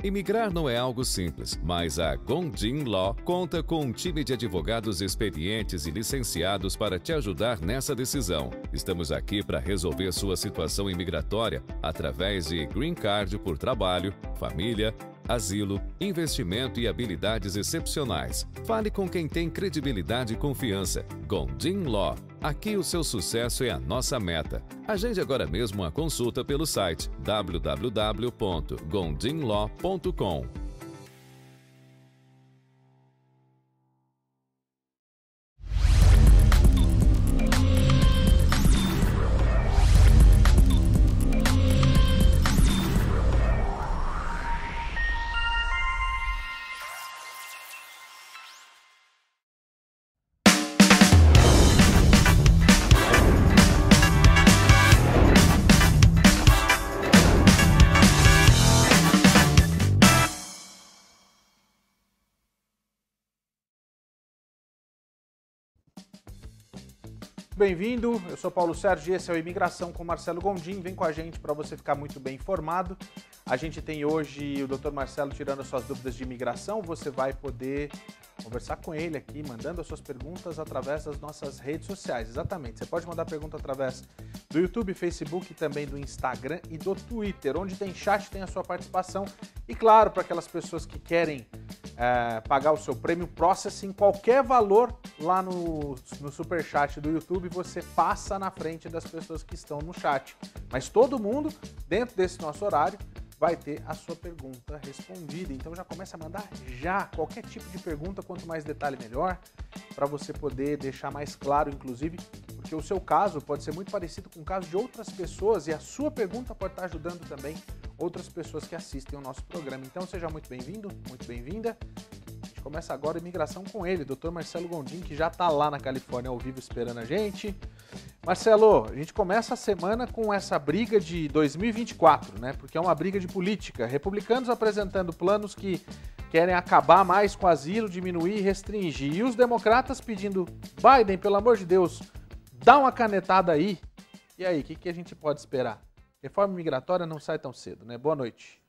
Imigrar não é algo simples, mas a Gondim Law conta com um time de advogados experientes e licenciados para te ajudar nessa decisão. Estamos aqui para resolver sua situação imigratória através de Green Card por trabalho, família, asilo, investimento e habilidades excepcionais. Fale com quem tem credibilidade e confiança. Gondim Law. Aqui o seu sucesso é a nossa meta. Agende agora mesmo uma consulta pelo site www.gondimlaw.com. Bem-vindo, eu sou Paulo Sérgio e esse é o Imigração com Marcelo Gondim. Vem com a gente para você ficar muito bem informado. A gente tem hoje o Dr. Marcelo tirando as suas dúvidas de imigração. Você vai poder conversar com ele aqui, mandando as suas perguntas através das nossas redes sociais. Exatamente, você pode mandar pergunta através do YouTube, Facebook, também do Instagram e do Twitter. Onde tem chat, tem a sua participação. E claro, para aquelas pessoas que querem pagar o seu prêmio Processing, qualquer valor lá no Superchat do YouTube, você passa na frente das pessoas que estão no chat. Mas todo mundo, dentro desse nosso horário, vai ter a sua pergunta respondida. Então já começa a mandar já qualquer tipo de pergunta, quanto mais detalhe melhor, para você poder deixar mais claro, inclusive, porque o seu caso pode ser muito parecido com o caso de outras pessoas e a sua pergunta pode estar ajudando também outras pessoas que assistem ao nosso programa. Então seja muito bem-vindo, muito bem-vinda. A gente começa agora a imigração com ele, Dr. Marcelo Gondim, que já está lá na Califórnia ao vivo esperando a gente. Marcelo, a gente começa a semana com essa briga de 2024, né? Porque é uma briga de política. Republicanos apresentando planos que querem acabar mais com o asilo, diminuir e restringir. E os democratas pedindo, Biden, pelo amor de Deus, dá uma canetada aí. E aí, o que a gente pode esperar? Reforma migratória não sai tão cedo, né? Boa noite.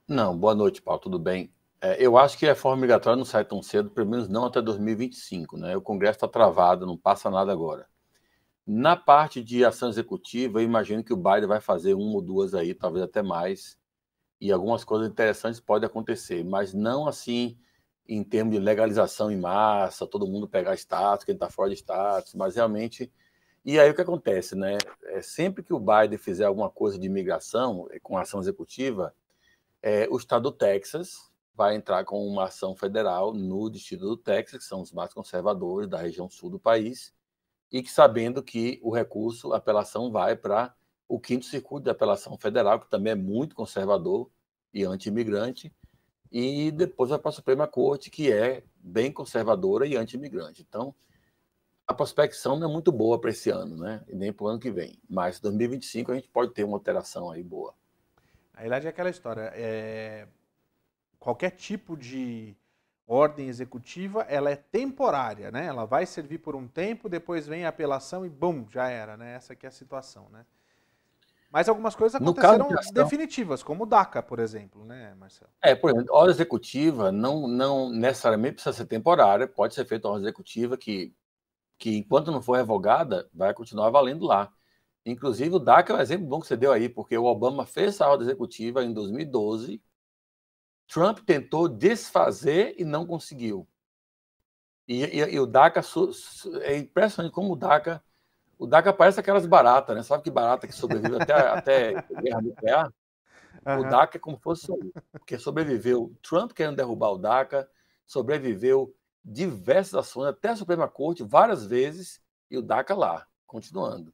Não, boa noite, Paulo, tudo bem? Eu acho que a reforma migratória não sai tão cedo, pelo menos não até 2025, né? O Congresso está travado, não passa nada agora. Na parte de ação executiva, eu imagino que o Biden vai fazer uma ou duas aí, talvez até mais, e algumas coisas interessantes podem acontecer, mas não assim em termos de legalização em massa, todo mundo pegar status, quem está fora de status, mas realmente... E aí o que acontece, né? Sempre que o Biden fizer alguma coisa de imigração com ação executiva, o estado do Texas vai entrar com uma ação federal no distrito do Texas, que são os mais conservadores da região sul do país, e que sabendo que o recurso, a apelação vai para o 5º Circuito de Apelação Federal, que também é muito conservador e anti-imigrante, e depois vai para a Suprema Corte, que é bem conservadora e anti-imigrante. Então, a prospecção não é muito boa para esse ano, né? E nem para o ano que vem. Mas em 2025 a gente pode ter uma alteração aí boa. Na verdade é aquela história, qualquer tipo de ordem executiva, ela é temporária, né? Ela vai servir por um tempo, depois vem a apelação e bum, já era, né? Essa aqui é a situação, né? Mas algumas coisas aconteceram definitivas, como o DACA, por exemplo, né, Marcelo? Por exemplo, ordem executiva não necessariamente precisa ser temporária, pode ser feita uma ordem executiva que enquanto não for revogada, vai continuar valendo lá. Inclusive, o DACA é um exemplo bom que você deu aí, porque o Obama fez essa ordem executiva em 2012, Trump tentou desfazer e não conseguiu. E o DACA, é impressionante como o DACA parece aquelas baratas, né? Sabe que barata que sobrevive até guerra nuclear? O DACA é como fosse porque sobreviveu Trump querendo derrubar o DACA, sobreviveu diversas ações, até a Suprema Corte, várias vezes, e o DACA lá, continuando.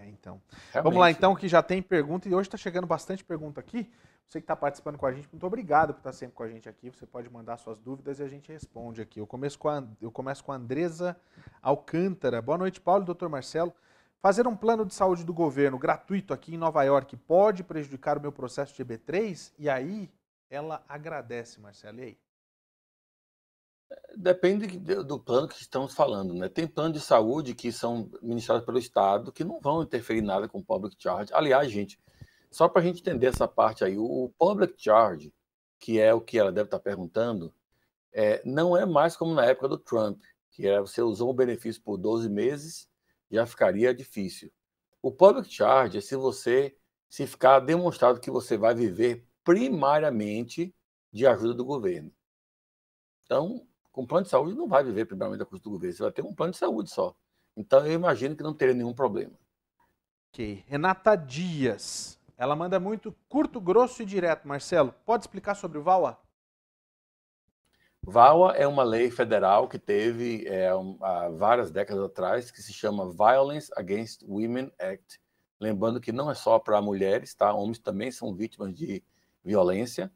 Então. Realmente. Vamos lá, então, que já tem pergunta, e hoje está chegando bastante pergunta aqui. Você que está participando com a gente, muito obrigado por estar sempre com a gente aqui. Você pode mandar suas dúvidas e a gente responde aqui. Eu começo com a Andresa Alcântara. Boa noite, Paulo e Dr. Marcelo. Fazer um plano de saúde do governo gratuito aqui em Nova York pode prejudicar o meu processo de EB3? E aí, ela agradece, Marcelo. E aí? Depende do plano que estamos falando, né? Tem planos de saúde que são ministrados pelo Estado que não vão interferir nada com o public charge. Aliás, gente, só para a gente entender essa parte aí, o public charge, que é o que ela deve estar perguntando, não é mais como na época do Trump, que era você usou o benefício por 12 meses, já ficaria difícil. O public charge é se ficar demonstrado que você vai viver primariamente de ajuda do governo. Então, com plano de saúde não vai viver primariamente da custa do governo, você vai ter um plano de saúde só. Então, eu imagino que não teria nenhum problema. Ok. Renata Dias. Ela manda muito curto, grosso e direto. Marcelo, pode explicar sobre o VAWA? VAWA é uma lei federal que teve há várias décadas atrás, que se chama Violence Against Women Act. Lembrando que não é só para mulheres, tá? Homens também são vítimas de violência,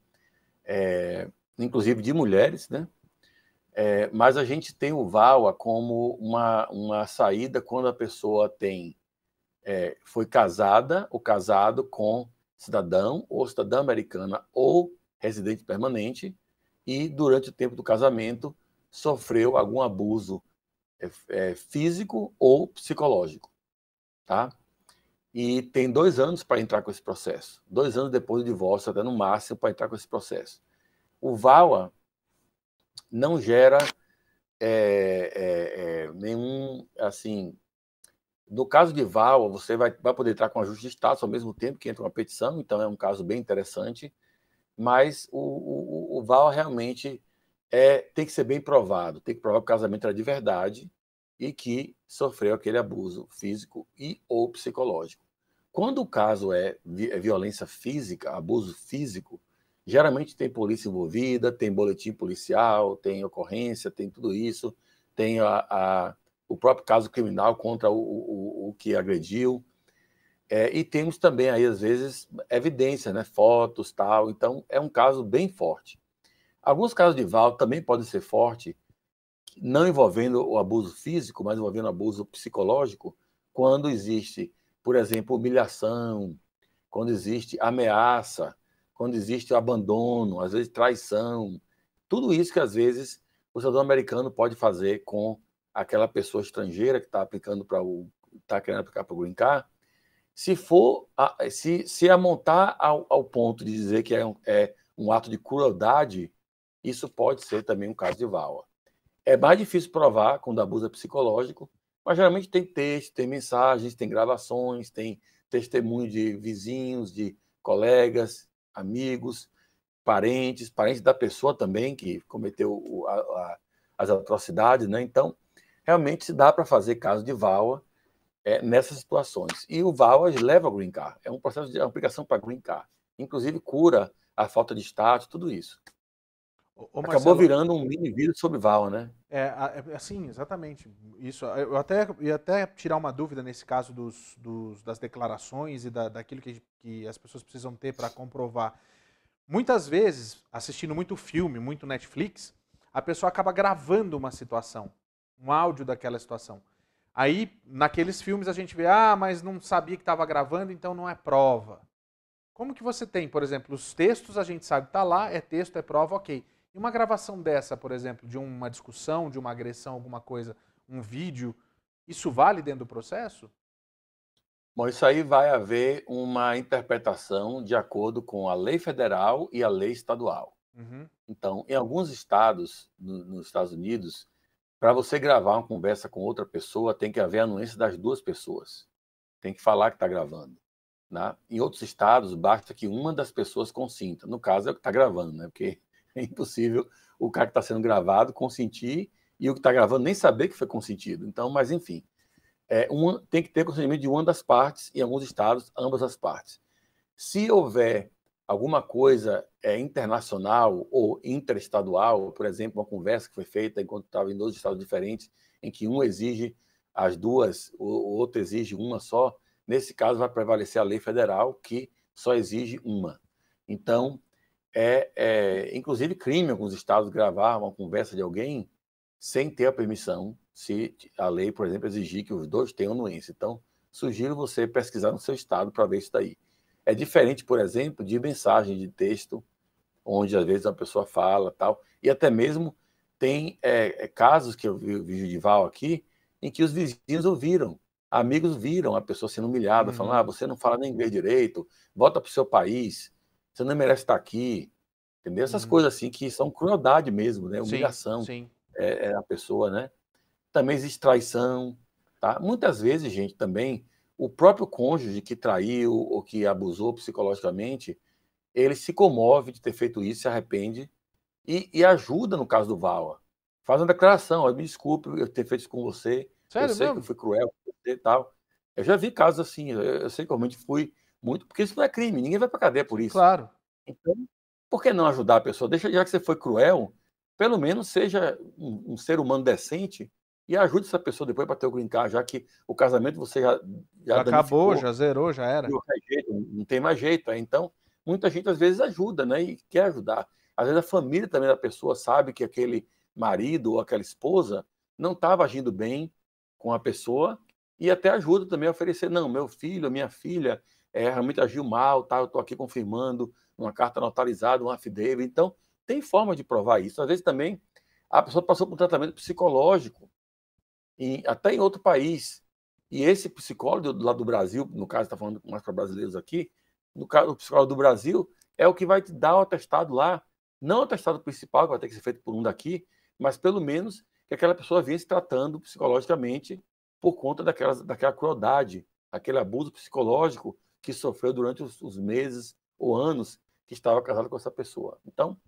inclusive de mulheres, né? Mas a gente tem o VAWA como uma saída quando a pessoa foi casada ou casado com cidadão ou cidadã americana ou residente permanente e, durante o tempo do casamento, sofreu algum abuso físico ou psicológico. Tá? E tem 2 anos para entrar com esse processo. 2 anos depois do divórcio, até no máximo, para entrar com esse processo. O VAWA não gera nenhum, assim... No caso de VAWA, você vai poder entrar com ajuste de status ao mesmo tempo que entra uma petição, então é um caso bem interessante, mas o VAWA realmente tem que ser bem provado, tem que provar que o casamento era de verdade e que sofreu aquele abuso físico e ou psicológico. Quando o caso é violência física, abuso físico, geralmente tem polícia envolvida, tem boletim policial, tem ocorrência, tem tudo isso, tem o próprio caso criminal contra o que agrediu. E temos também, aí, às vezes, evidência, né? Fotos, tal. Então, é um caso bem forte. Alguns casos de VAWA também podem ser fortes, não envolvendo o abuso físico, mas envolvendo o abuso psicológico, quando existe, por exemplo, humilhação, quando existe ameaça, quando existe abandono, às vezes traição. Tudo isso que, às vezes, o cidadão americano pode fazer com aquela pessoa estrangeira que está aplicando está querendo aplicar para o Green Card, se amontar ao ponto de dizer que é um ato de crueldade, isso pode ser também um caso de VAWA. É mais difícil provar quando abuso é psicológico, mas geralmente tem texto, tem mensagens, tem gravações, tem testemunho de vizinhos, de colegas, amigos, parentes da pessoa também que cometeu as atrocidades, né? Então, realmente se dá para fazer caso de VAWA nessas situações. E o VAWA leva ao Green Card. É um processo de aplicação para Green Card. Inclusive cura a falta de status, tudo isso. Acabou virando um mini vídeo sobre VAWA, né? Assim, exatamente. Isso. Eu ia até tirar uma dúvida nesse caso das declarações e daquilo que as pessoas precisam ter para comprovar. Muitas vezes, assistindo muito filme, muito Netflix, a pessoa acaba gravando uma situação, um áudio daquela situação. Aí, naqueles filmes, a gente vê, mas não sabia que estava gravando, então não é prova. Como que você tem, por exemplo, os textos, a gente sabe que está lá, é texto, é prova, ok. E uma gravação dessa, por exemplo, de uma discussão, de uma agressão, alguma coisa, um vídeo, isso vale dentro do processo? Bom, isso aí vai haver uma interpretação de acordo com a lei federal e a lei estadual. Uhum. Então, em alguns estados, nos Estados Unidos, para você gravar uma conversa com outra pessoa, tem que haver anuência das 2 pessoas. Tem que falar que está gravando. Né? Em outros estados, basta que uma das pessoas consinta. No caso, é o que está gravando, né? Porque é impossível o cara que está sendo gravado consentir e o que está gravando nem saber que foi consentido. Então, mas enfim, tem que ter consentimento de uma das partes, em alguns estados, ambas as partes. Se houver alguma coisa internacional ou interestadual, por exemplo, uma conversa que foi feita enquanto estava em 2 estados diferentes, em que um exige as 2, o outro exige uma só, nesse caso vai prevalecer a lei federal, que só exige uma. Então, inclusive crime em alguns estados gravar uma conversa de alguém sem ter a permissão, se a lei, por exemplo, exigir que os 2 tenham anuência. Então, sugiro você pesquisar no seu estado para ver isso daí. É diferente, por exemplo, de mensagem de texto, onde às vezes uma pessoa fala tal, e até mesmo tem casos que eu vi de VAWA aqui, em que os vizinhos ouviram amigos viram a pessoa sendo humilhada, falando, você não fala nem inglês direito, volta para o seu país, você não merece estar aqui, entendeu? Essas coisas assim que são crueldade mesmo, né? Humilhação a pessoa, né? Também existe traição, tá? Muitas vezes, gente, também, o próprio cônjuge que traiu ou que abusou psicologicamente, ele se comove de ter feito isso, se arrepende e ajuda no caso do Val. Faz uma declaração, me desculpe eu ter feito isso com você, Sério eu sei mesmo? que eu fui cruel com você e tal. Eu já vi casos assim, eu sei que eu realmente fui muito, porque isso não é crime, ninguém vai para cadeia por isso. Claro. Então, por que não ajudar a pessoa? Deixa, já que você foi cruel, pelo menos seja um ser humano decente e ajude essa pessoa depois para ter o green card, já que o casamento você já acabou, já zerou, já era. Não tem mais jeito. Então, muita gente às vezes ajuda, né? E quer ajudar. Às vezes a família também da pessoa sabe que aquele marido ou aquela esposa não estava agindo bem com a pessoa e até ajuda também a oferecer, não, meu filho, minha filha realmente agiu mal, tá? Eu estou aqui confirmando uma carta notarizada, um affidavit. Então, tem forma de provar isso. Às vezes também a pessoa passou por um tratamento psicológico, até em outro país. E esse psicólogo do lado do Brasil, no caso, está falando mais para brasileiros aqui, no caso, o psicólogo do Brasil é o que vai te dar o atestado lá, não o atestado principal, que vai ter que ser feito por um daqui, mas pelo menos que aquela pessoa vinha se tratando psicologicamente por conta daquela crueldade, aquele abuso psicológico que sofreu durante os meses ou anos que estava casado com essa pessoa. Então,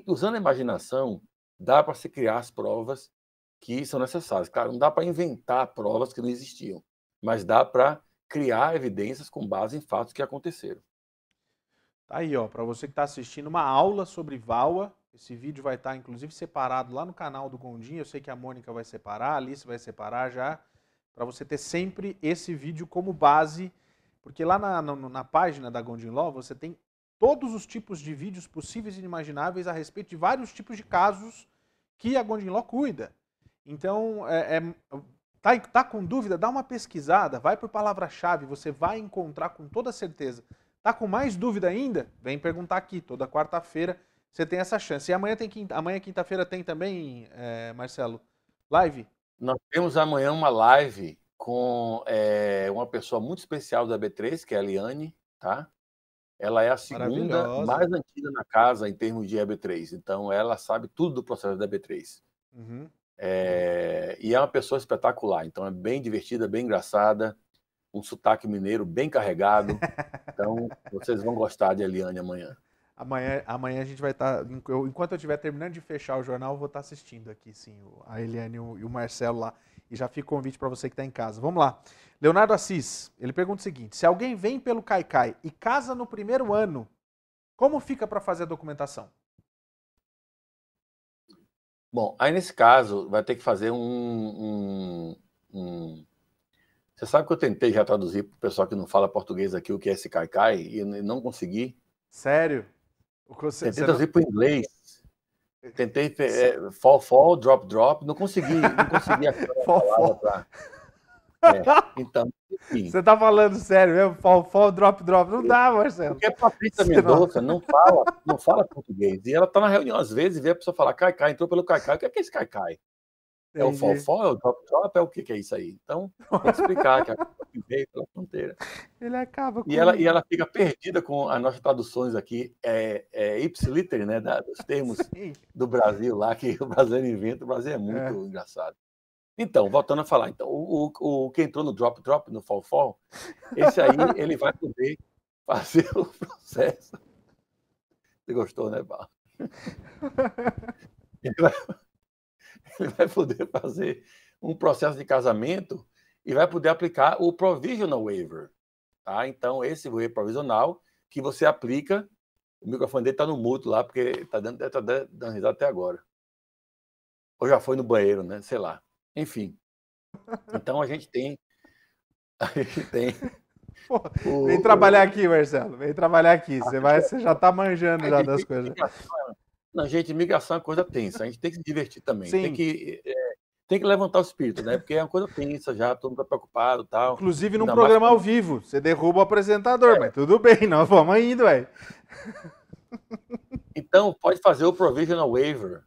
usando a imaginação, dá para se criar as provas que são necessárias. Claro, não dá para inventar provas que não existiam, mas dá para criar evidências com base em fatos que aconteceram. Tá aí, ó, para você que está assistindo uma aula sobre VAWA. Esse vídeo vai estar, inclusive, separado lá no canal do Gondim. Eu sei que a Mônica vai separar, a Alice vai separar já, para você ter sempre esse vídeo como base, porque lá na página da Gondim Law você tem todos os tipos de vídeos possíveis e inimagináveis a respeito de vários tipos de casos que a Gondim Law cuida. Então, tá com dúvida? Dá uma pesquisada, vai por palavra-chave, você vai encontrar com toda certeza. Tá com mais dúvida ainda? Vem perguntar aqui, toda quarta-feira você tem essa chance. E amanhã quinta-feira, tem também, Marcelo, live? Nós temos amanhã uma live com uma pessoa muito especial da B3, que é a Eliane, tá? Ela é a segunda mais antiga na casa em termos de EB3, então ela sabe tudo do processo da EB3. Uhum. E é uma pessoa espetacular, então é bem divertida, bem engraçada, um sotaque mineiro bem carregado, então vocês vão gostar de Eliane amanhã. Amanhã a gente vai estar, enquanto eu estiver terminando de fechar o jornal, eu vou estar assistindo aqui, sim, a Eliane e o Marcelo lá. E já fica o convite para você que está em casa. Vamos lá. Leonardo Assis, ele pergunta o seguinte: se alguém vem pelo Caicai e casa no primeiro ano, como fica para fazer a documentação? Bom, aí nesse caso vai ter que fazer Você sabe que eu tentei já traduzir para o pessoal que não fala português aqui o que é esse Caicai e não consegui. Sério? Tentei traduzir para o inglês. Tentei fall, drop, não consegui a palavra para... Então, enfim. Você tá falando sério mesmo? Fall, drop. Não dá, Marcelo. Porque a Patrícia Mendonça não fala português. E ela tá na reunião às vezes e vê a pessoa falar Caicai, entrou pelo Caicai. O que é esse Caicai? É o fall, é o drop, é o que é isso aí? Então, tem que explicar que a veio pela fronteira. Ele acaba com e ela fica perdida com as nossas traduções aqui, ipsiliter, né, dos termos do Brasil lá, que o brasileiro inventa. O Brasil é muito engraçado. Então, voltando a falar, então, o que entrou no drop, no fall, esse aí, ele vai poder fazer o processo. Você gostou, né, Paulo? Ele vai poder fazer um processo de casamento e vai poder aplicar o Provisional Waiver. Tá? Então, esse waiver provisional que você aplica, o microfone dele está no mudo lá, porque está dando risada até agora. Ou já foi no banheiro, né? Sei lá. Enfim. Então, a gente tem... Pô, vem trabalhar aqui, Marcelo. Vem trabalhar aqui. Você já está manjando já das coisas. Não, gente, imigração é coisa tensa. A gente tem que se divertir também. Tem que levantar o espírito, né? Porque é uma coisa tensa já, todo mundo está preocupado e tal. Inclusive num programa ao vivo. Você derruba o apresentador, mas tudo bem, nós vamos indo, velho. Então, pode fazer o Provisional Waiver,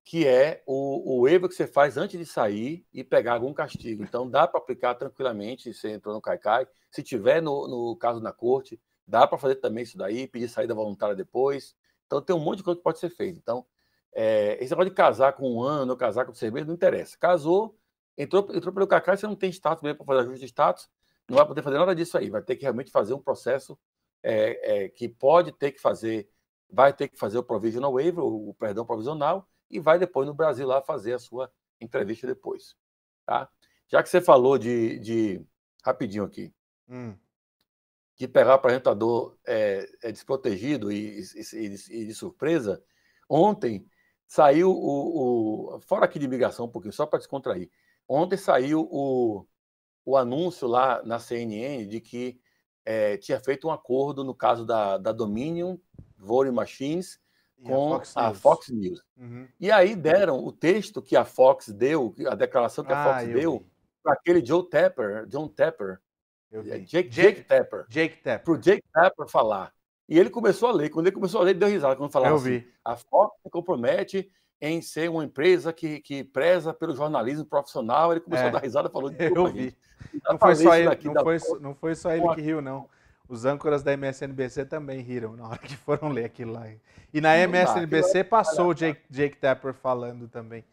que é o waiver que você faz antes de sair e pegar algum castigo. Então, dá para aplicar tranquilamente, se você entrou no CAICAI. Se tiver no caso na corte, dá para fazer também isso daí, pedir saída voluntária depois. Então, tem um monte de coisa que pode ser feito. Então, esse negócio de casar com 1 ano, ou casar com 6 meses, não interessa. Casou, entrou pelo CAICAI, você não tem status mesmo para fazer ajuste de status, não vai poder fazer nada disso aí. Vai ter que realmente fazer um processo que pode ter que fazer, vai ter que fazer o provisional waiver, o perdão provisional, e vai depois no Brasil lá fazer a sua entrevista depois. Tá? Já que você falou rapidinho aqui, de pegar o apresentador desprotegido e de surpresa, ontem saiu fora aqui de imigração um pouquinho, só para descontrair, ontem saiu o anúncio lá na CNN de que tinha feito um acordo no caso da Dominion Voting Machines com a Fox News. Uhum. E aí deram o texto que a Fox deu, a declaração que a Fox deu para aquele John Tapper, Jake Tapper, para o Jake Tapper falar. E ele começou a ler. Quando ele começou a ler, ele deu risada quando falava assim: a Fox se compromete em ser uma empresa que preza pelo jornalismo profissional. Ele começou a dar risada, falou de eu vi. Não foi só ele que riu, não. Os âncoras da MSNBC também riram na hora que foram ler aquilo lá. E na MSNBC passou o Jake Tapper falando também.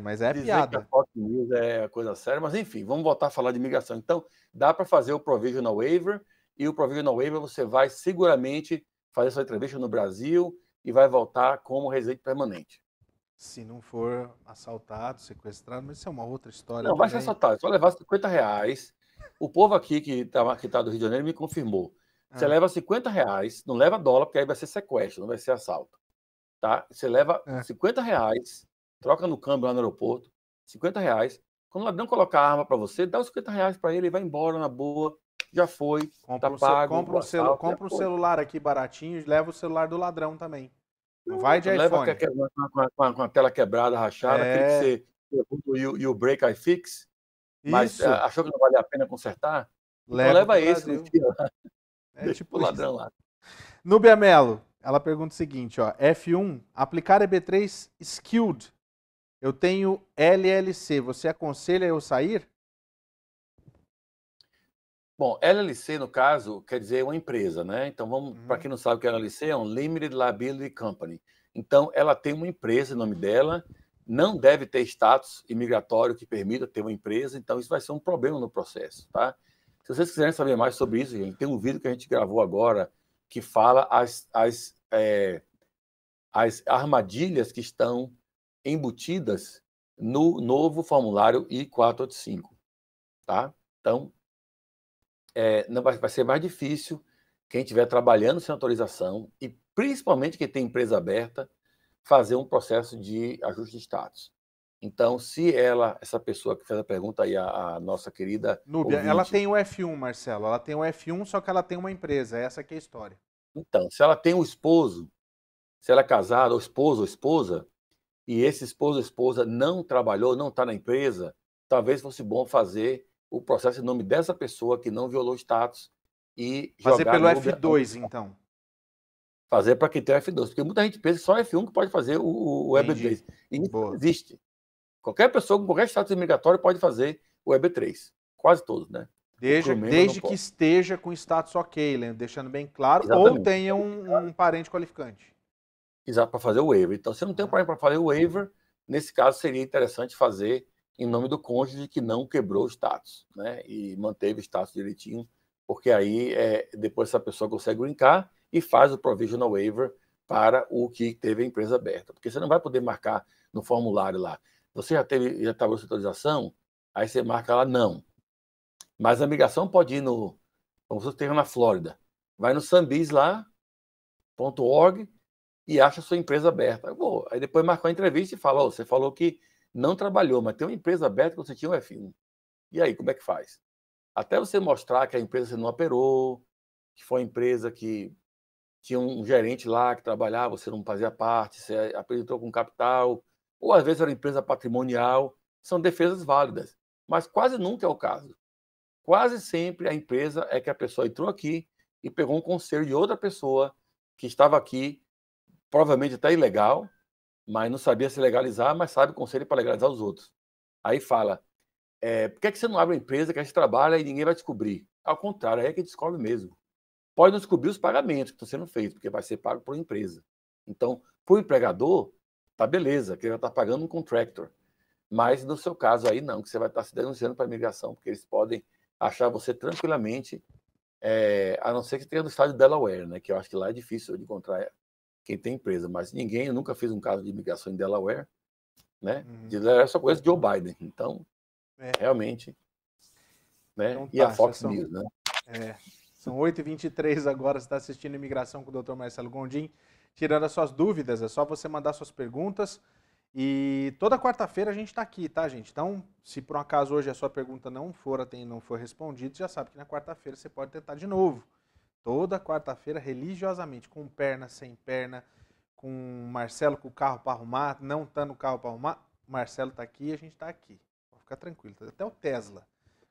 Mas é piada. Que a Fox News é coisa séria, mas enfim, vamos voltar a falar de imigração. Então, dá para fazer o Provisional Waiver, e o Provisional Waiver você vai seguramente fazer sua entrevista no Brasil e vai voltar como residente permanente. Se não for assaltado, sequestrado, mas isso é uma outra história. Não, vai ser assaltado, só levar R$50. O povo aqui que tá do Rio de Janeiro me confirmou. Você leva R$50, não leva dólar, porque aí vai ser sequestro, não vai ser assalto. Tá? Você leva R$50, troca no câmbio lá no aeroporto, R$50. Quando o ladrão colocar a arma para você, dá os R$50 para ele, vai embora na boa, já foi, tá pago. Compra um celular aqui baratinho e leva o celular do ladrão também. Não vai de iPhone. Leva com a tela quebrada, rachada, aquele que você pergunta e o break I fix, mas achou que não valia a pena consertar? Então leva esse no dia lá. Tipo o ladrão lá. Núbia Mello, ela pergunta o seguinte, ó, F1, aplicar EB3 skilled. Eu tenho LLC, você aconselha eu sair? Bom, LLC, no caso, quer dizer uma empresa, né? Então, vamos, para quem não sabe o que é LLC, é um Limited Liability Company. Então, ela tem uma empresa em nome dela, não deve ter status imigratório que permita ter uma empresa, então isso vai ser um problema no processo, tá? Se vocês quiserem saber mais sobre isso, gente, tem um vídeo que a gente gravou agora que fala as armadilhas que estão embutidas no novo formulário I-485, tá? Então, não vai ser mais difícil quem estiver trabalhando sem autorização e principalmente quem tem empresa aberta fazer um processo de ajuste de status. Então, se essa pessoa que fez a pergunta aí, a nossa querida Núbia, ela tem o F1, Marcelo, ela tem o F1, só que ela tem uma empresa, essa que é a história. Então, se ela tem um esposo, se ela é casada, ou esposo ou esposa, e esse esposo ou esposa não trabalhou, não está na empresa, talvez fosse bom fazer o processo em nome dessa pessoa que não violou o status e fazer pelo F2, então. Fazer para quem tem o F2, porque muita gente pensa que só o F1 que pode fazer o EB3. E isso não existe. Qualquer pessoa com qualquer status imigratório pode fazer o EB3. Quase todos, né? Desde que esteja com status ok, deixando bem claro, ou tenha um parente qualificante. Exato, para fazer o waiver. Então, se não tem um parente para fazer o waiver, nesse caso seria interessante fazer em nome do cônjuge que não quebrou o status, né? E manteve o status direitinho, porque aí depois essa pessoa consegue brincar e faz o provisional waiver para o que teve a empresa aberta. Porque você não vai poder marcar no formulário lá. Você já estava sua autorização, aí você marca lá não. Mas a migração pode ir como você esteja na Flórida. Vai no Sambis lá, .org, e acha a sua empresa aberta. Aí depois marca uma entrevista e fala, você falou que não trabalhou, mas tem uma empresa aberta que você tinha um F1. E aí, como é que faz? Até você mostrar que a empresa você não operou, que foi uma empresa que tinha um gerente lá que trabalhava, você não fazia parte, você apresentou com capital, ou às vezes era empresa patrimonial, são defesas válidas. Mas quase nunca é o caso. Quase sempre a empresa é que a pessoa entrou aqui e pegou um conselho de outra pessoa que estava aqui, provavelmente até ilegal, mas não sabia se legalizar, mas sabe o conselho para legalizar os outros. Aí fala, por que você não abre uma empresa que a gente trabalha e ninguém vai descobrir? Ao contrário, aí é que descobre mesmo. Pode não descobrir os pagamentos que estão sendo feitos, porque vai ser pago por empresa. Então, para o empregador, tá beleza, que ele vai estar pagando um contractor. Mas no seu caso aí não, que você vai estar se denunciando para a imigração, porque eles podem achar você tranquilamente, a não ser que tenha no estado de Delaware, né? Que eu acho que lá é difícil de encontrar quem tem empresa, mas ninguém, eu nunca fiz um caso de imigração em Delaware, né? De Delaware é só coisa de Joe Biden, então, realmente, né? Então, e a Fox News, né? São 8h23 agora, você está assistindo Imigração com o Dr. Marcelo Gondim, tirando as suas dúvidas, é só você mandar suas perguntas. E toda quarta-feira a gente está aqui, tá, gente? Então, se por um acaso hoje a sua pergunta não for respondida, já sabe que na quarta-feira você pode tentar de novo. Toda quarta-feira, religiosamente, com perna, sem perna, com Marcelo com o carro para arrumar, não tá no carro para arrumar, o Marcelo está aqui e a gente está aqui. Pode ficar tranquilo. Até o Tesla,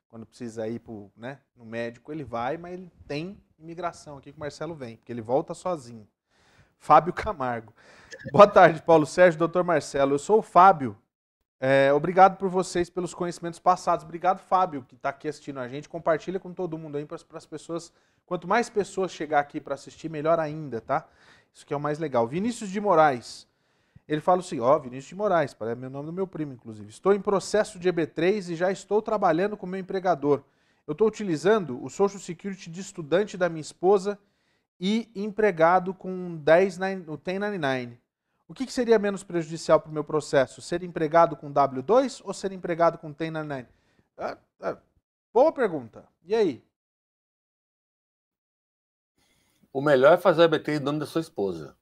quando precisa ir no médico, ele vai, mas ele tem imigração aqui que o Marcelo vem, porque ele volta sozinho. Fábio Camargo. Boa tarde, Paulo Sérgio, doutor Marcelo. Eu sou o Fábio. Obrigado por vocês, pelos conhecimentos passados. Obrigado, Fábio, que está aqui assistindo a gente. Compartilha com todo mundo aí para as pessoas. Quanto mais pessoas chegar aqui para assistir, melhor ainda, tá? Isso que é o mais legal. Vinícius de Moraes. Ele fala o seguinte, Vinícius de Moraes, é o nome do meu primo, inclusive. Estou em processo de EB3 e já estou trabalhando com meu empregador. Eu estou utilizando o Social Security de estudante da minha esposa e empregado com o 1099. O que seria menos prejudicial para o meu processo? Ser empregado com W2 ou ser empregado com 1099? Boa pergunta. E aí? O melhor é fazer a EB3 em nome da sua esposa.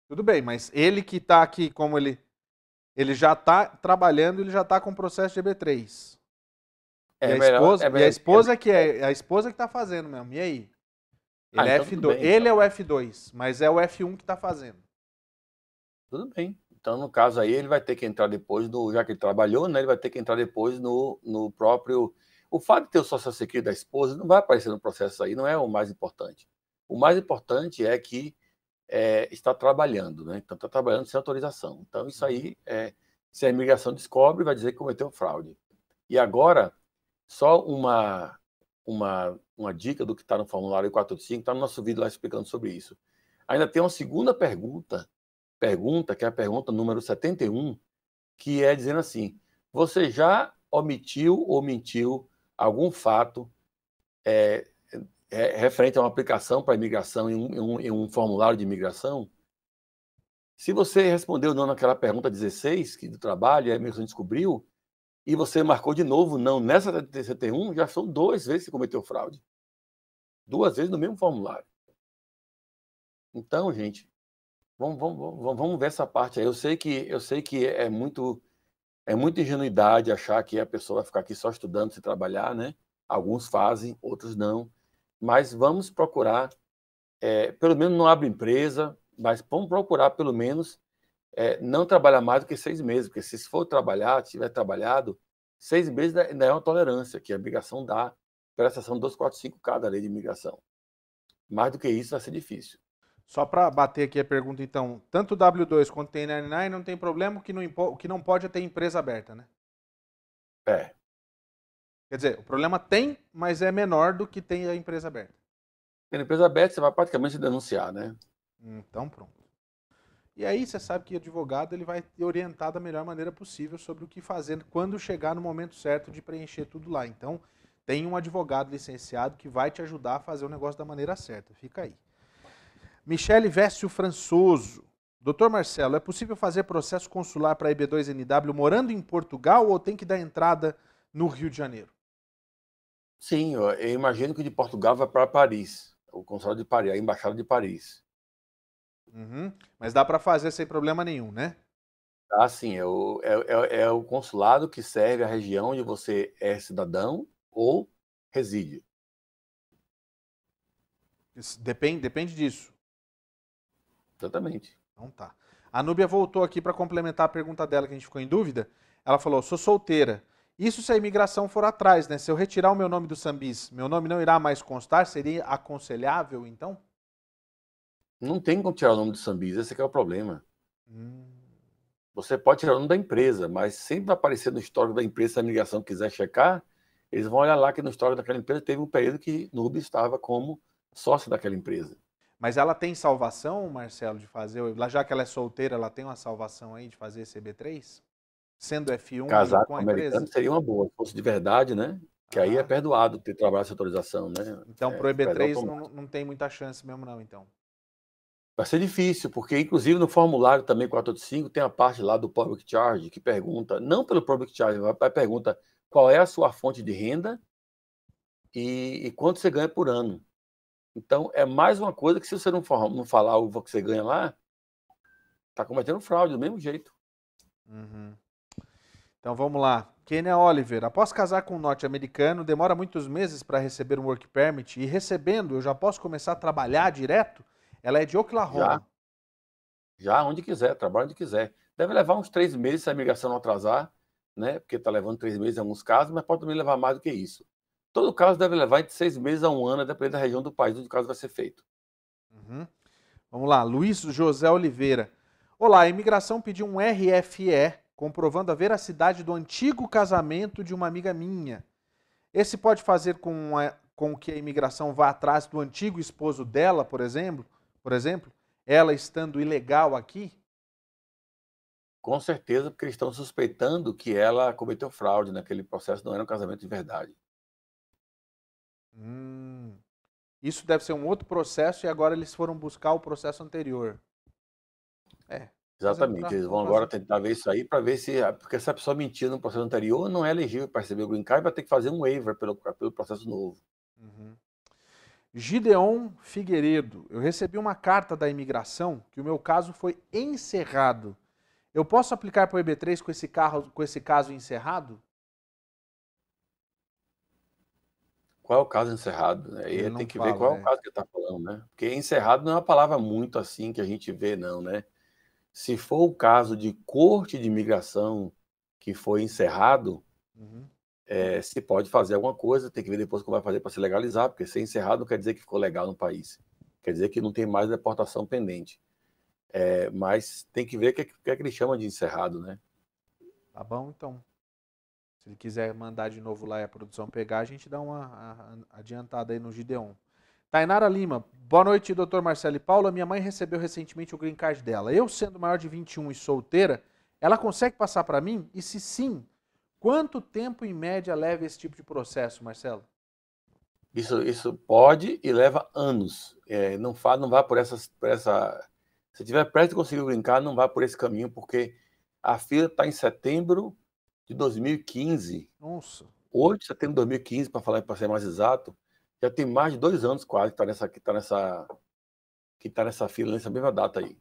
Tudo bem, mas ele que está aqui, como ele já está trabalhando, ele já está com o processo de EB3. A esposa que está fazendo mesmo. E aí? Ele é então F2. Bem, ele então. É o F2, mas é o F1 que está fazendo. Tudo bem. Então, no caso aí, ele vai ter que entrar depois, já que ele trabalhou, né? Ele vai ter que entrar depois no próprio... O fato de ter o Social Security da esposa não vai aparecer no processo aí, não é o mais importante. O mais importante é que está trabalhando, né? Então, está trabalhando sem autorização. Então, isso aí, se a imigração descobre, vai dizer que cometeu fraude. E agora, só uma dica do que está no formulário 485, está no nosso vídeo lá explicando sobre isso. Ainda tem uma segunda pergunta, que é a pergunta número 71, que é dizendo assim, você já omitiu ou mentiu algum fato referente a uma aplicação para imigração em um formulário de imigração? Se você respondeu não naquela pergunta 16, que do trabalho, a imigração descobriu, e você marcou de novo não nessa 71, já são 2 vezes que cometeu fraude. 2 vezes no mesmo formulário. Então, gente, vamos ver essa parte aí. Eu sei que é muito ingenuidade achar que a pessoa vai ficar aqui só estudando, sem trabalhar, né? Alguns fazem, outros não. Mas vamos procurar, pelo menos não abre empresa, mas vamos procurar pelo menos não trabalhar mais do que 6 meses, porque se for trabalhar, tiver trabalhado, 6 meses ainda é uma tolerância, que a imigração dá pela seção 245K da lei de imigração. Mais do que isso vai ser difícil. Só para bater aqui a pergunta, então, tanto W2 quanto 1099 não tem problema, o que não pode é ter empresa aberta, né? Quer dizer, o problema tem, mas é menor do que tem a empresa aberta. Tem a empresa aberta, você vai praticamente se denunciar, né? Então, pronto. E aí você sabe que o advogado ele vai te orientar da melhor maneira possível sobre o que fazer quando chegar no momento certo de preencher tudo lá. Então, tem um advogado licenciado que vai te ajudar a fazer o negócio da maneira certa. Fica aí. Michele Vécio Françoso. Doutor Marcelo, é possível fazer processo consular para EB2NW morando em Portugal ou tem que dar entrada no Rio de Janeiro? Sim, eu imagino que de Portugal vai para Paris, o consulado de Paris, a embaixada de Paris. Mas dá para fazer sem problema nenhum, né? Ah, sim, é o consulado que serve a região onde você é cidadão ou reside. Depende disso. Exatamente. Então tá. A Núbia voltou aqui para complementar a pergunta dela, que a gente ficou em dúvida. Ela falou, sou solteira. Isso se a imigração for atrás, né? Se eu retirar o meu nome do Sambis, meu nome não irá mais constar? Seria aconselhável, então? Não tem como tirar o nome do Sambisa, esse que é o problema. Hum. Você pode tirar o nome da empresa, mas sempre vai aparecer no histórico da empresa, se a migração quiser checar, eles vão olhar lá que no histórico daquela empresa teve um período que Nubia estava como sócio daquela empresa. Mas ela tem salvação, Marcelo, de fazer, já que ela é solteira, ela tem uma salvação aí de fazer CB3? Sendo F1 e Casar com com a um empresa? americano seria uma boa, se fosse de verdade, né? Que aí é Aham. perdoado ter trabalho essa autorização, né? Então pro Perdão EB3 automático. não tem muita chance mesmo não, então. Vai ser difícil, porque inclusive no formulário também 485 tem a parte lá do Public Charge que pergunta, não pelo Public Charge, vai pergunta qual é a sua fonte de renda e quanto você ganha por ano. Então é mais uma coisa que se você não falar o que você ganha lá, está cometendo fraude do mesmo jeito. Uhum. Então vamos lá. Kenia Oliver, após casar com um norte-americano, demora muitos meses para receber um work permit e recebendo, eu já posso começar a trabalhar direto? Ela é de Já, Oklahoma. onde quiser, trabalha onde quiser. Deve levar uns 3 meses se a imigração não atrasar, né? Porque está levando 3 meses em alguns casos, mas pode também levar mais do que isso. Todo caso deve levar entre 6 meses a 1 ano, dependendo da região do país onde o caso vai ser feito. Uhum. Vamos lá, Luiz José Oliveira. Olá, a imigração pediu um RFE comprovando a veracidade do antigo casamento de uma amiga minha. Esse pode fazer com que a imigração vá atrás do antigo esposo dela, por exemplo, ela estando ilegal aqui? Com certeza, porque eles estão suspeitando que ela cometeu fraude naquele processo, não era um casamento de verdade. Isso deve ser um outro processo e agora eles foram buscar o processo anterior. Exatamente, eles vão agora tentar ver isso aí para ver se. Porque se a pessoa mentiu no processo anterior, não é elegível para receber o green card, vai ter que fazer um waiver pelo processo novo. Uhum. Gideon Figueiredo, eu recebi uma carta da imigração que o meu caso foi encerrado. Eu posso aplicar para o EB3 com esse caso encerrado? Qual é o caso encerrado? Ele Aí não tem que ver fala, qual é o caso que ele está falando, né? Porque encerrado não é uma palavra muito assim que a gente vê, não, né? Se for o caso de corte de imigração que foi encerrado, Uhum. se pode fazer alguma coisa, tem que ver depois como vai fazer para se legalizar, porque ser encerrado não quer dizer que ficou legal no país. Quer dizer que não tem mais deportação pendente. Mas tem que ver o que é que ele chama de encerrado, né? Tá bom, então. Se ele quiser mandar de novo lá e a produção pegar, a gente dá uma adiantada aí no Gideon. Tainara Lima, boa noite, doutor Marcelo e Paula. Minha mãe recebeu recentemente o green card dela. Eu, sendo maior de 21 e solteira, ela consegue passar para mim? E se sim, quanto tempo em média leva esse tipo de processo, Marcelo? Isso pode e leva anos. Não vá por essa. Se tiver prestes a conseguir brincar, não vá por esse caminho, porque a fila está em setembro de 2015. Nossa. 8 de setembro de 2015, para ser mais exato. Já tem mais de 2 anos quase que tá nessa fila, nessa mesma data aí.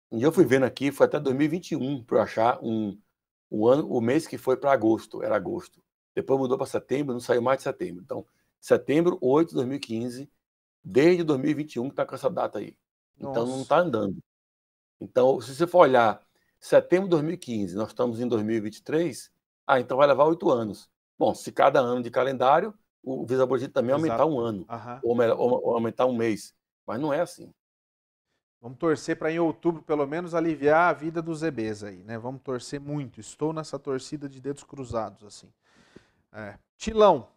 Um dia eu fui vendo aqui, foi até 2021 para eu achar o mês que foi para agosto, era agosto. Depois mudou para setembro, não saiu mais de setembro. Então, setembro 8 de 2015, desde 2021 que está com essa data aí. Então, não está andando. Então, se você for olhar setembro de 2015, nós estamos em 2023, então vai levar 8 anos. Bom, se cada ano de calendário, o Visa também aumentar um ano, ou aumentar um mês. Mas não é assim. Vamos torcer para em outubro, pelo menos, aliviar a vida dos EBs aí, né? Vamos torcer muito. Estou nessa torcida de dedos cruzados, assim. Tilão.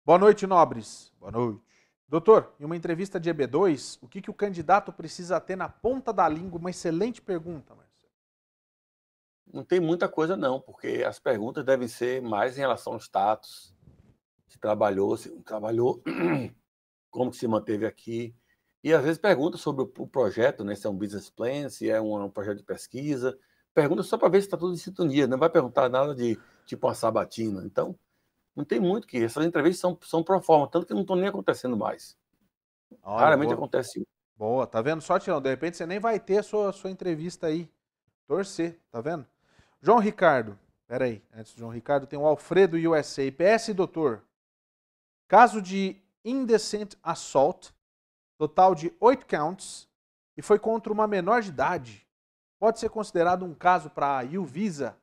Boa noite, nobres. Boa noite. Doutor, em uma entrevista de EB2, o que o candidato precisa ter na ponta da língua? Uma excelente pergunta, Marcelo. Não tem muita coisa, não, porque as perguntas devem ser mais em relação ao status. Se não trabalhou, como que se manteve aqui. E às vezes pergunta sobre o projeto, né? Se é um business plan, se é um projeto de pesquisa. Pergunta só para ver se está tudo em sintonia. Não vai perguntar nada de tipo uma sabatina. Então, não tem muito que. Essas entrevistas são pro forma, tanto que não estão nem acontecendo mais. Olha, Raramente boa. acontece isso. Boa, tá vendo só, Tilão? De repente você nem vai ter a sua entrevista aí. Torcer, tá vendo? João Ricardo, peraí, antes do João Ricardo tem o Alfredo USA. PS, doutor, caso de indecent assault, total de 8 counts, e foi contra uma menor de idade, pode ser considerado um caso para U-Visa?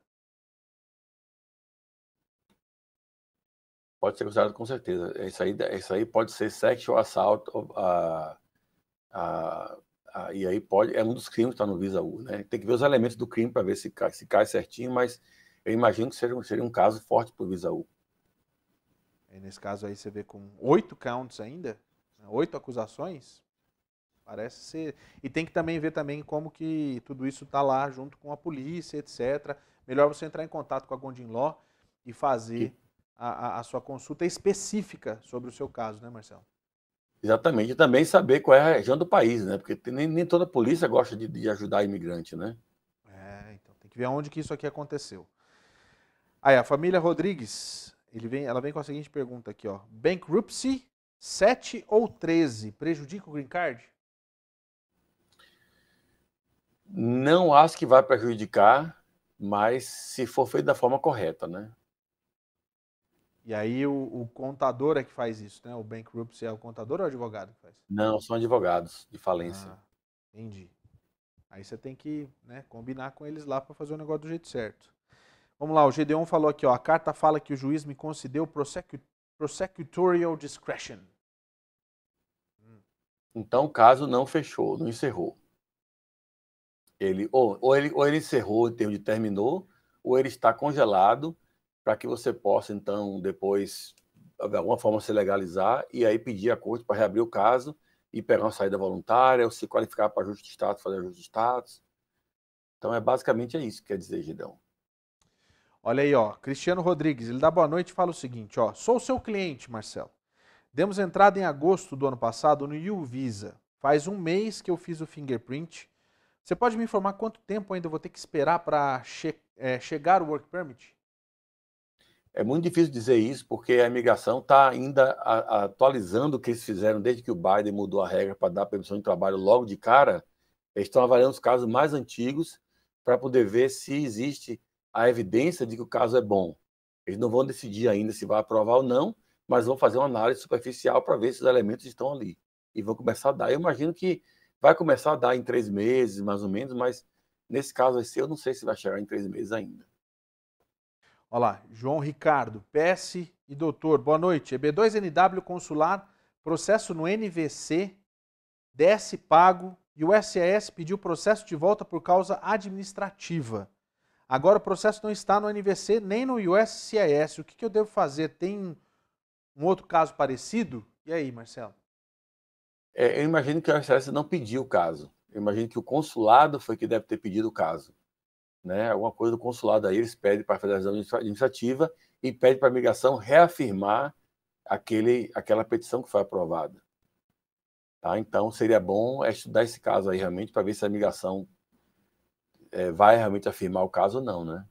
Pode ser considerado com certeza. Isso aí pode ser sexual assault, e aí é um dos crimes que está no Visa U, né? Tem que ver os elementos do crime para ver se cai certinho, mas eu imagino que seria um caso forte para o Visa U. E nesse caso aí você vê com 8 counts ainda, 8 acusações, parece ser... E tem que também ver também como que tudo isso está lá junto com a polícia, etc. Melhor você entrar em contato com a Gondim Law e fazer a sua consulta específica sobre o seu caso, né, Marcelo? Exatamente, e também saber qual é a região do país, né? Porque nem toda polícia gosta de ajudar imigrante, né? Então tem que ver onde que isso aqui aconteceu. Aí, a família Rodrigues, ela vem com a seguinte pergunta aqui, ó. Bankruptcy 7 ou 13 prejudica o green card? Não acho que vai prejudicar, mas se for feito da forma correta, né? E aí o contador é que faz isso, né? O bankruptcy é o contador ou o advogado que faz? Não, são advogados de falência. Entendi. Aí você tem que, né, combinar com eles lá para fazer o negócio do jeito certo. Vamos lá, o Gedeon falou aqui, ó, a carta fala que o juiz me concedeu prosecutorial discretion. Então o caso não fechou, não encerrou. Ou ele encerrou em termos de terminou, ou ele está congelado para que você possa, então, depois, de alguma forma, se legalizar e aí pedir à corte para reabrir o caso e pegar uma saída voluntária ou se qualificar para ajuste de status, fazer ajuste de status. Então, basicamente isso que quer dizer, Gideon. Olha aí, ó, Cristiano Rodrigues, ele dá boa noite e fala o seguinte, ó, sou seu cliente, Marcelo. Demos entrada em agosto do ano passado no U-Visa. Faz um mês que eu fiz o fingerprint. Você pode me informar quanto tempo ainda vou ter que esperar para chegar o Work Permit? É muito difícil dizer isso, porque a imigração está ainda atualizando o que eles fizeram desde que o Biden mudou a regra para dar permissão de trabalho logo de cara. Eles estão avaliando os casos mais antigos para poder ver se existe a evidência de que o caso é bom. Eles não vão decidir ainda se vai aprovar ou não, mas vão fazer uma análise superficial para ver se os elementos estão ali. E vão começar a dar. Eu imagino que vai começar a dar em 3 meses, mais ou menos, mas nesse caso eu não sei se vai chegar em 3 meses ainda. Olha lá, João Ricardo, PS e doutor, boa noite. EB2NW consular, processo no NVC, DS pago e o SES pediu processo de volta por causa administrativa. Agora o processo não está no NVC nem no USCIS. O que eu devo fazer? Tem um outro caso parecido? E aí, Marcelo? Eu imagino que o USCIS não pediu o caso. Eu imagino que o consulado foi que deve ter pedido o caso. Né? Alguma coisa do consulado aí, eles pedem para a Federação Administrativa e pedem para a imigração reafirmar aquela petição que foi aprovada. Tá? Então, seria bom estudar esse caso aí realmente para ver se a imigração vai realmente afirmar o caso ou não, né?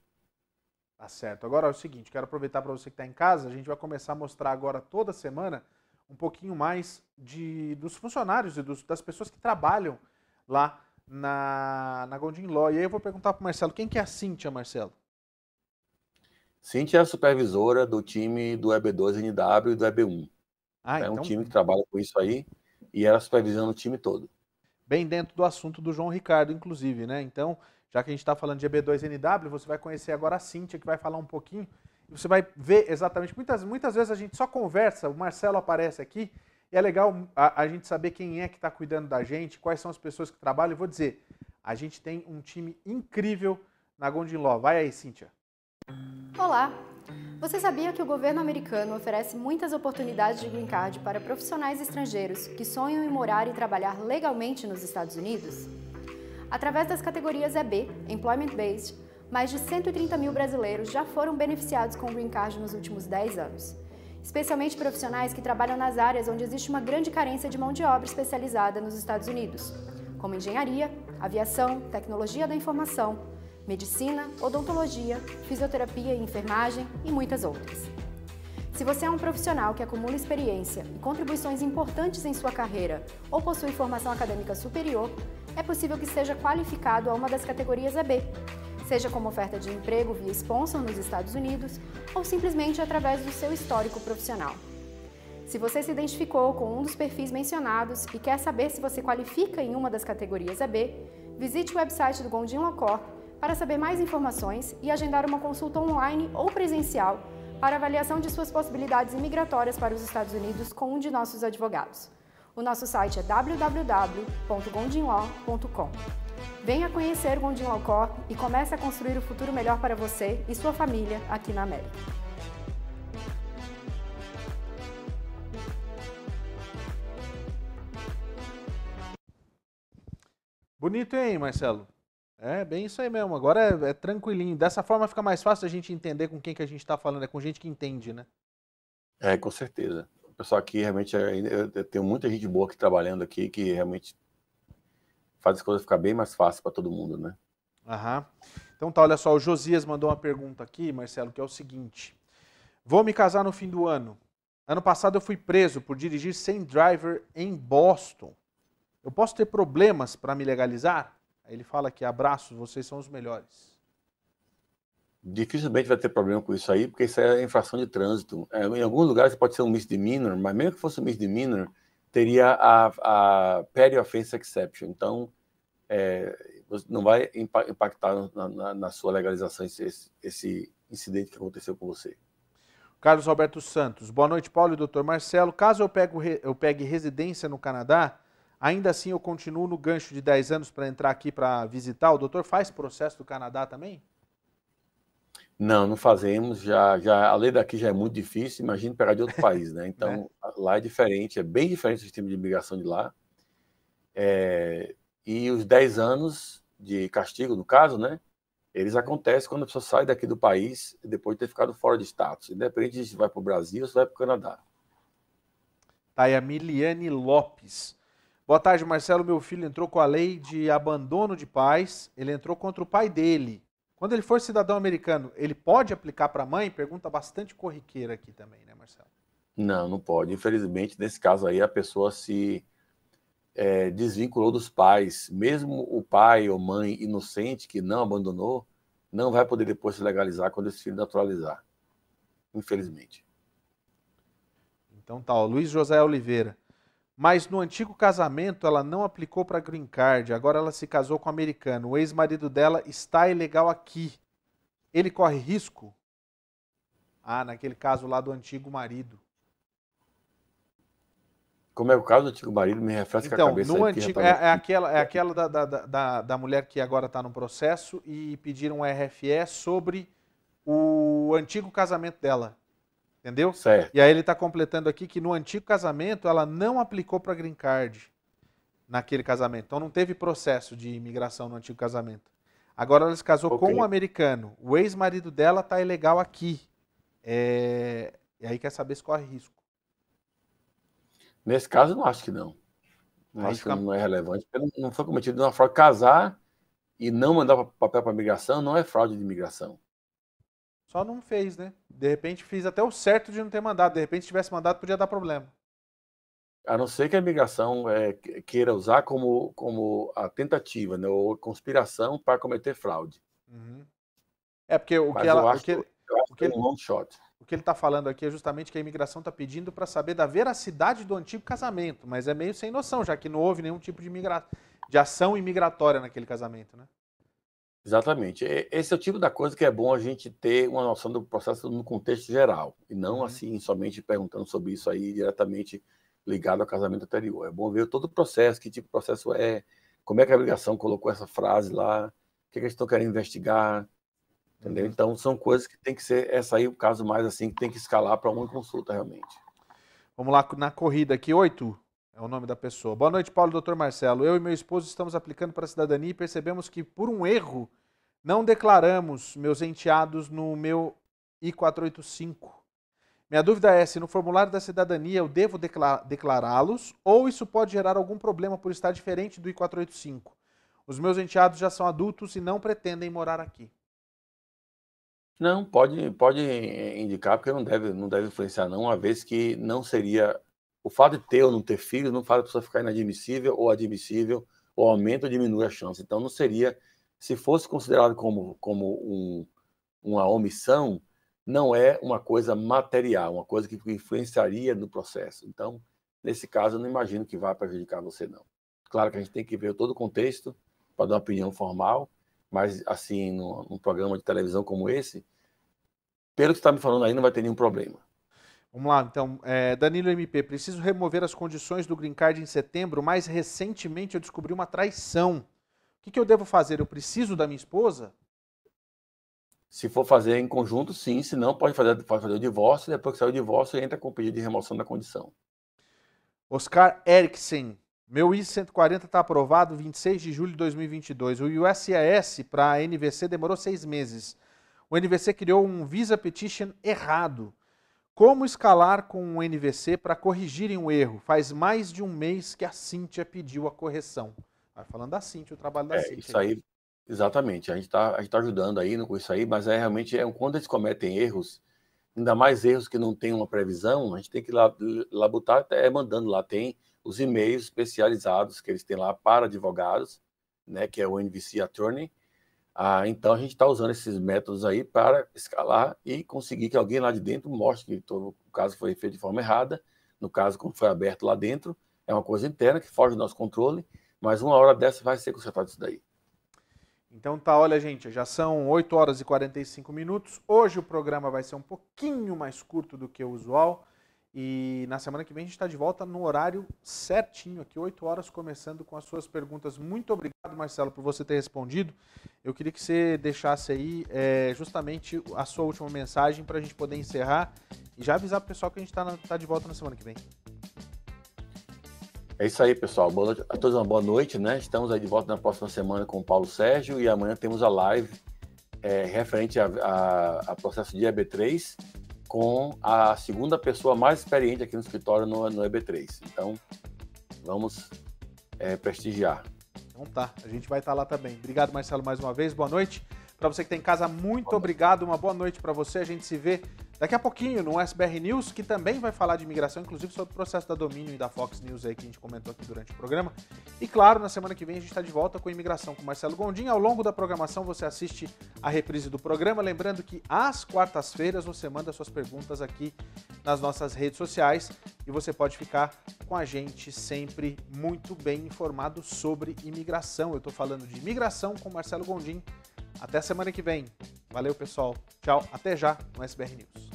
Tá certo. Agora é o seguinte, quero aproveitar para você que está em casa, a gente vai começar a mostrar agora toda semana um pouquinho mais dos funcionários e das pessoas que trabalham lá na Gondim Law. E aí eu vou perguntar para o Marcelo, quem que é a Cíntia, Marcelo? Cíntia é a supervisora do time do EB2NW e do EB1. Então... um time que trabalha com isso aí e ela supervisiona o time todo. Bem dentro do assunto do João Ricardo, inclusive, né? Então, já que a gente está falando de EB2NW, você vai conhecer agora a Cíntia, que vai falar um pouquinho, e você vai ver exatamente, muitas vezes a gente só conversa, o Marcelo aparece aqui, e é legal a gente saber quem é que está cuidando da gente, quais são as pessoas que trabalham. Eu vou dizer, a gente tem um time incrível na Gondim Law. Vai aí, Cíntia. Olá! Você sabia que o governo americano oferece muitas oportunidades de green card para profissionais estrangeiros que sonham em morar e trabalhar legalmente nos Estados Unidos? Através das categorias EB, Employment Based, mais de 130 mil brasileiros já foram beneficiados com o green card nos últimos 10 anos. Especialmente profissionais que trabalham nas áreas onde existe uma grande carência de mão de obra especializada nos Estados Unidos, como engenharia, aviação, tecnologia da informação, medicina, odontologia, fisioterapia e enfermagem e muitas outras. Se você é um profissional que acumula experiência e contribuições importantes em sua carreira ou possui formação acadêmica superior, é possível que seja qualificado a uma das categorias EB, seja como oferta de emprego via sponsor nos Estados Unidos ou simplesmente através do seu histórico profissional. Se você se identificou com um dos perfis mencionados e quer saber se você qualifica em uma das categorias EB, visite o website do Gondim Law Corp para saber mais informações e agendar uma consulta online ou presencial para avaliação de suas possibilidades imigratórias para os Estados Unidos com um de nossos advogados. O nosso site é www.gondinlaw.com. Venha conhecer Gondim Law Corp e comece a construir o futuro melhor para você e sua família aqui na América. Bonito, hein, Marcelo? É bem isso aí mesmo. Agora é tranquilinho. Dessa forma fica mais fácil a gente entender com quem que a gente está falando. É com gente que entende, né? É, com certeza. O pessoal aqui realmente, eu tenho muita gente boa aqui trabalhando aqui que realmente faz as coisas ficar bem mais fácil para todo mundo, né? Aham. Então tá, olha só, o Josias mandou uma pergunta aqui, Marcelo, que é o seguinte. Vou me casar no fim do ano. Ano passado eu fui preso por dirigir sem driver em Boston. Eu posso ter problemas para me legalizar? Aí ele fala aqui, abraços, vocês são os melhores. Dificilmente vai ter problema com isso aí, porque isso é infração de trânsito. Em alguns lugares pode ser um misdemeanor, mas mesmo que fosse um misdemeanor, teria a petty offense exception. Então, não vai impactar na sua legalização esse incidente que aconteceu com você. Carlos Roberto Santos. Boa noite, Paulo e doutor Marcelo. Caso eu pegue residência no Canadá, ainda assim eu continuo no gancho de 10 anos para entrar aqui para visitar. O doutor faz processo do Canadá também? Não, não fazemos. A lei daqui já é muito difícil, imagina pegar de outro país, né? Então, lá é diferente, é bem diferente o sistema de imigração de lá. E os 10 anos de castigo, no caso, né? Eles acontecem quando a pessoa sai daqui do país depois de ter ficado fora de status, independente se vai para o Brasil ou se vai para o Canadá. Tá aí a Miliane Lopes. Boa tarde, Marcelo. Meu filho entrou com a lei de abandono de pais. Ele entrou contra o pai dele. Quando ele for cidadão americano, ele pode aplicar para a mãe? Pergunta bastante corriqueira aqui também, né, Marcelo? Não, não pode. Infelizmente, nesse caso aí, a pessoa se desvinculou dos pais. Mesmo o pai ou mãe inocente que não abandonou, não vai poder depois se legalizar quando esse filho naturalizar. Infelizmente. Então tá, ó, Luiz José Oliveira. Mas no antigo casamento ela não aplicou para green card, agora ela se casou com um americano. O ex-marido dela está ilegal aqui. Ele corre risco? Ah, naquele caso lá do antigo marido. Como é o caso do antigo marido? Me refresca então, a cabeça. No aí, antigo, é aquela da mulher que agora está no processo e pediram um RFE sobre o antigo casamento dela. Entendeu? Certo. E aí ele está completando aqui que no antigo casamento ela não aplicou para green card naquele casamento. Então não teve processo de imigração no antigo casamento. Agora ela se casou com um americano. O ex-marido dela está ilegal aqui. E aí quer saber se corre risco. Nesse caso, eu não acho que não. Não acho que não é relevante. Não foi cometido uma fraude. Casar e não mandar papel para imigração não é fraude de imigração. Só não fez, né? De repente fiz até o certo de não ter mandado. De repente, se tivesse mandado, podia dar problema. A não ser que a imigração queira usar como a tentativa, né, ou conspiração para cometer fraude. Uhum. Porque o que eu acho que é um long shot. O que ele está falando aqui é justamente que a imigração está pedindo para saber da veracidade do antigo casamento, mas é meio sem noção, já que não houve nenhum tipo de ação imigratória naquele casamento, né? Exatamente. Esse é o tipo da coisa que é bom a gente ter uma noção do processo no contexto geral, e não assim somente perguntando sobre isso aí diretamente ligado ao casamento anterior. É bom ver todo o processo, que tipo de processo é, como é que a imigração colocou essa frase lá, o que eles estão querendo investigar, entendeu? Então são coisas que tem que ser, essa aí é o caso mais assim, que tem que escalar para uma consulta realmente. Vamos lá na corrida aqui, 8 é o nome da pessoa. Boa noite, Paulo e Dr. Marcelo. Eu e meu esposo estamos aplicando para a cidadania e percebemos que, por um erro, não declaramos meus enteados no meu I-485. Minha dúvida é se no formulário da cidadania eu devo declará-los ou isso pode gerar algum problema por estar diferente do I-485. Os meus enteados já são adultos e não pretendem morar aqui. Não, pode indicar, porque não deve influenciar não, uma vez que não seria... O fato de ter ou não ter filho não faz a pessoa ficar inadmissível ou admissível, ou aumenta ou diminui a chance. Então não seria... Se fosse considerado como uma omissão, não é uma coisa material, uma coisa que influenciaria no processo. Então, nesse caso, eu não imagino que vá prejudicar você, não. Claro que a gente tem que ver todo o contexto para dar uma opinião formal, mas, assim, num programa de televisão como esse, pelo que você está me falando aí, não vai ter nenhum problema. Vamos lá, então, Danilo MP, preciso remover as condições do Green Card em setembro, mas recentemente eu descobri uma traição. O que eu devo fazer? Eu preciso da minha esposa? Se for fazer em conjunto, sim. Se não, pode fazer o divórcio. Depois que sair o divórcio, entra com o pedido de remoção da condição. Oscar Eriksen. Meu I-140 está aprovado 26 de julho de 2022. O USCIS para a NVC demorou 6 meses. O NVC criou um Visa Petition errado. Como escalar com o NVC para corrigirem o erro? Faz mais de um mês que a Cíntia pediu a correção. Vai falando da Cíntia, o trabalho da Cíntia. Isso aí, exatamente. A gente tá ajudando aí com isso aí, mas realmente quando eles cometem erros, ainda mais erros que não tem uma previsão, a gente tem que ir lá botar, até mandando lá, tem os e-mails especializados que eles têm lá para advogados, né, que é o NVC Attorney. Então a gente está usando esses métodos aí para escalar e conseguir que alguém lá de dentro mostre que todo o caso foi feito de forma errada. No caso, como foi aberto lá dentro, é uma coisa interna que foge do nosso controle, mas uma hora dessa vai ser consertado isso daí. Então tá, olha gente, já são 8 horas e 45 minutos. Hoje o programa vai ser um pouquinho mais curto do que o usual. E na semana que vem a gente está de volta no horário certinho, aqui 8 horas, começando com as suas perguntas. Muito obrigado, Marcelo, por você ter respondido. Eu queria que você deixasse aí justamente a sua última mensagem para a gente poder encerrar e já avisar para o pessoal que a gente tá de volta na semana que vem. É isso aí, pessoal. Boa noite, a todos uma boa noite, né? Estamos aí de volta na próxima semana com o Paulo Sérgio e amanhã temos a live referente a processo de EB3 com a segunda pessoa mais experiente aqui no escritório no EB3. Então, vamos prestigiar. Então tá, a gente vai estar lá também. Obrigado, Marcelo, mais uma vez. Boa noite. Para você que está em casa, muito obrigado. Uma boa noite para você. A gente se vê daqui a pouquinho no SBR News, que também vai falar de imigração, inclusive sobre o processo da Domínio e da Fox News aí que a gente comentou aqui durante o programa. E claro, na semana que vem a gente está de volta com imigração com Marcelo Gondim. Ao longo da programação você assiste a reprise do programa. Lembrando que às quartas-feiras você manda suas perguntas aqui nas nossas redes sociais e você pode ficar com a gente sempre muito bem informado sobre imigração. Eu estou falando de imigração com Marcelo Gondim. Até semana que vem. Valeu, pessoal. Tchau. Até já no SBR News.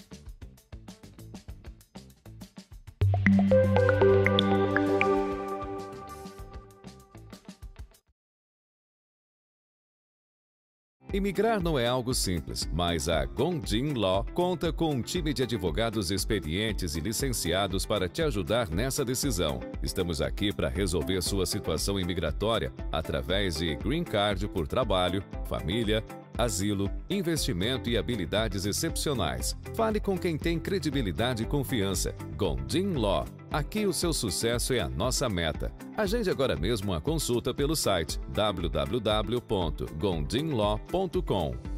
Imigrar não é algo simples, mas a Gondim Law conta com um time de advogados experientes e licenciados para te ajudar nessa decisão. Estamos aqui para resolver sua situação imigratória através de Green Card por trabalho, família, asilo, investimento e habilidades excepcionais. Fale com quem tem credibilidade e confiança. Gondim Law. Aqui o seu sucesso é a nossa meta. Agende agora mesmo uma consulta pelo site www.gondimlaw.com.